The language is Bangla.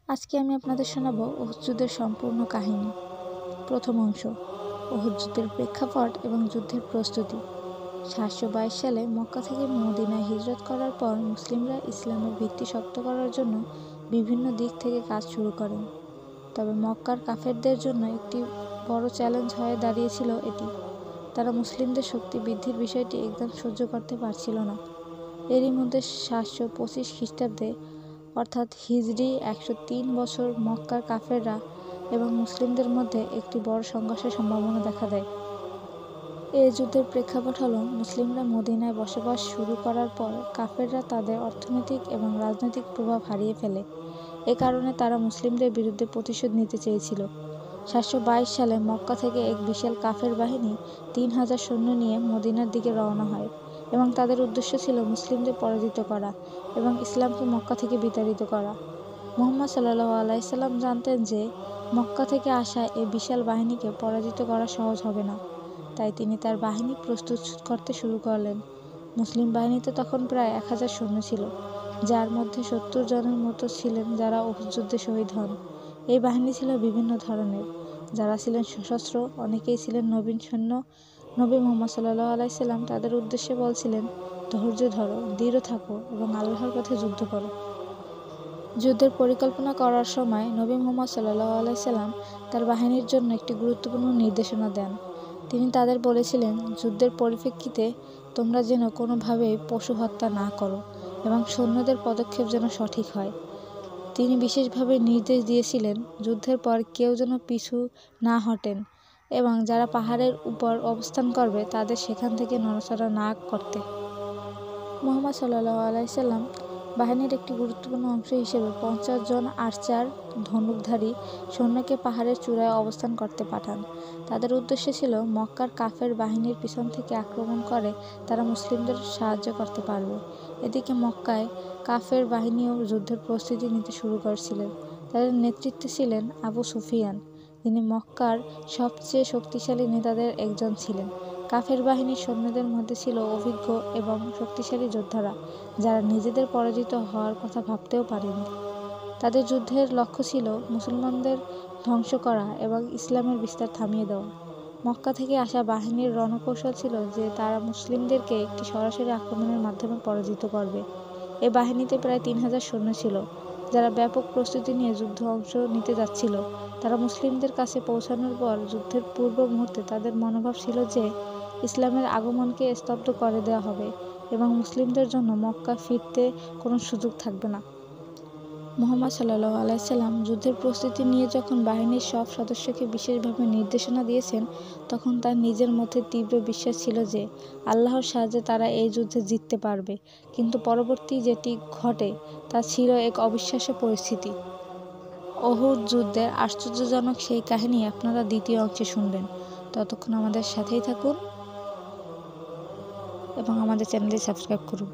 আজকে আমি আপনাদের শোনাবো উহুদ যুদ্ধের সম্পূর্ণ কাহিনী। প্রথম অংশ, উহুদ যুদ্ধের প্রেক্ষাপট এবং যুদ্ধের প্রস্তুতি। 722 সালে মক্কা থেকে মদিনায় হিজরত করার পর মুসলিমরা ইসলামের ভিত্তি শক্ত করার জন্য বিভিন্ন দিক থেকে কাজ শুরু করেন। তবে মক্কার কাফেরদের জন্য একটি বড় চ্যালেঞ্জ হয়ে দাঁড়িয়েছিল এটি। তারা মুসলিমদের শক্তি বৃদ্ধির বিষয়টি একদম সহ্য করতে পারছিল না। এরই মধ্যে 725 খ্রিস্টাব্দে অর্থাৎ হিজরি 103 বছর মক্কার কাফেররা এবং মুসলিমদের মধ্যে একটি বড় সংঘর্ষের সম্ভাবনা দেখা দেয়। এই যুদ্ধের প্রেক্ষাপট হলো, মুসলিমরা মদিনায় বসবাস শুরু করার পর কাফেররা তাদের অর্থনৈতিক এবং রাজনৈতিক প্রভাব হারিয়ে ফেলে। এ কারণে তারা মুসলিমদের বিরুদ্ধে প্রতিশোধ নিতে চেয়েছিল। 722 সালে মক্কা থেকে এক বিশাল কাফের বাহিনী 3000 সৈন্য নিয়ে মদিনার দিকে রওনা হয় এবং তাদের উদ্দেশ্য ছিল মুসলিমদের পরাজিত করা এবং ইসলামকে মক্কা থেকে বিতাড়িত করা। মুহাম্মদ সাল্লাল্লাহু আলাইহি সাল্লাম জানতেন যে মক্কা থেকে আসা এই বিশাল বাহিনীকে পরাজিত করা সহজ হবে না, তাই তিনি তার বাহিনী প্রস্তুত করতে শুরু করলেন। মুসলিম বাহিনীতে তখন প্রায় 1000 সৈন্য ছিল, যার মধ্যে 70 জনের মতো ছিলেন যারা উহুদ যুদ্ধে শহীদ হন। এই বাহিনী ছিল বিভিন্ন ধরনের, যারা ছিলেন সশস্ত্র, অনেকেই ছিলেন নবীন সৈন্য। নবী মুহাম্মদ সাল্লাল্লাহু আলাইহি সাল্লাম তাদের উদ্দেশ্যে বলছিলেন, ধৈর্য ধরো, দৃঢ় থাকো এবং আল্লাহর পথে যুদ্ধ করো। যুদ্ধের পরিকল্পনা করার সময় নবী মুহাম্মদ সাল্লাল্লাহু আলাইহি সাল্লাম তার বাহিনীর জন্য একটি গুরুত্বপূর্ণ নির্দেশনা দেন। তিনি তাদের বলেছিলেন, যুদ্ধের পরিপ্রেক্ষিতে তোমরা যেন কোনোভাবেই পশু হত্যা না করো এবং সৈন্যদের পদক্ষেপ যেন সঠিক হয়। তিনি বিশেষভাবে নির্দেশ দিয়েছিলেন, যুদ্ধের পর কেউ যেন পিছু না হটেন এবং যারা পাহাড়ের উপর অবস্থান করবে তাদের সেখান থেকে নড়াচড়া না করতে। মুহাম্মদ সাল্লাল্লাহু আলাইহি সাল্লাম বাহিনীর একটি গুরুত্বপূর্ণ অংশ হিসেবে 50 জন আর্চার ধনুকধারী সৈন্যকে পাহাড়ের চূড়ায় অবস্থান করতে পাঠান। তাদের উদ্দেশ্য ছিল মক্কার কাফের বাহিনীর পিছন থেকে আক্রমণ করে তারা মুসলিমদের সাহায্য করতে পারবে। এদিকে মক্কায় কাফের বাহিনীও যুদ্ধের প্রস্তুতি নিতে শুরু করেছিলেন। তাদের নেতৃত্বে ছিলেন আবু সুফিয়ান, যিনি মক্কার সবচেয়ে শক্তিশালী নেতাদের একজন ছিলেন। কাফের বাহিনীর সৈন্যদের মধ্যে ছিল অভিজ্ঞ এবং শক্তিশালী যোদ্ধারা, যারা নিজেদের পরাজিত হওয়ার কথা ভাবতেও পারেনি। তাদের যুদ্ধের লক্ষ্য ছিল মুসলমানদের ধ্বংস করা এবং ইসলামের বিস্তার থামিয়ে দেওয়া। মক্কা থেকে আসা বাহিনীর রণকৌশল ছিল যে তারা মুসলিমদেরকে একটি সরাসরি আক্রমণের মাধ্যমে পরাজিত করবে। এ বাহিনীতে প্রায় 3000 সৈন্য ছিল, যারা ব্যাপক প্রস্তুতি নিয়ে যুদ্ধে অংশ নিতে যাচ্ছিল। তারা মুসলিমদের কাছে পৌঁছানোর পর যুদ্ধের পূর্ব মুহূর্তে তাদের মনোভাব ছিল যে ইসলামের আগমনকে স্তব্ধ করে দেওয়া হবে এবং মুসলিমদের জন্য মক্কা ফিরতে কোনো সুযোগ থাকবে না। মুহাম্মদ সাল্লাল্লাহু আলাইহি সাল্লাম যুদ্ধের প্রস্তুতি নিয়ে যখন বাহিনীর সব সদস্যকে বিশেষভাবে নির্দেশনা দিয়েছেন, তখন তার নিজের মধ্যে তীব্র বিশ্বাস ছিল যে আল্লাহর সাহায্যে তারা এই যুদ্ধে জিততে পারবে। কিন্তু পরবর্তী যেটি ঘটে তা ছিল এক অবিশ্বাস্য পরিস্থিতি। উহুদ যুদ্ধের আশ্চর্যজনক সেই কাহিনী আপনারা দ্বিতীয় অংশে শুনবেন। ততক্ষণ আমাদের সাথেই থাকুন এবং আমাদের চ্যানেলটি সাবস্ক্রাইব করুন।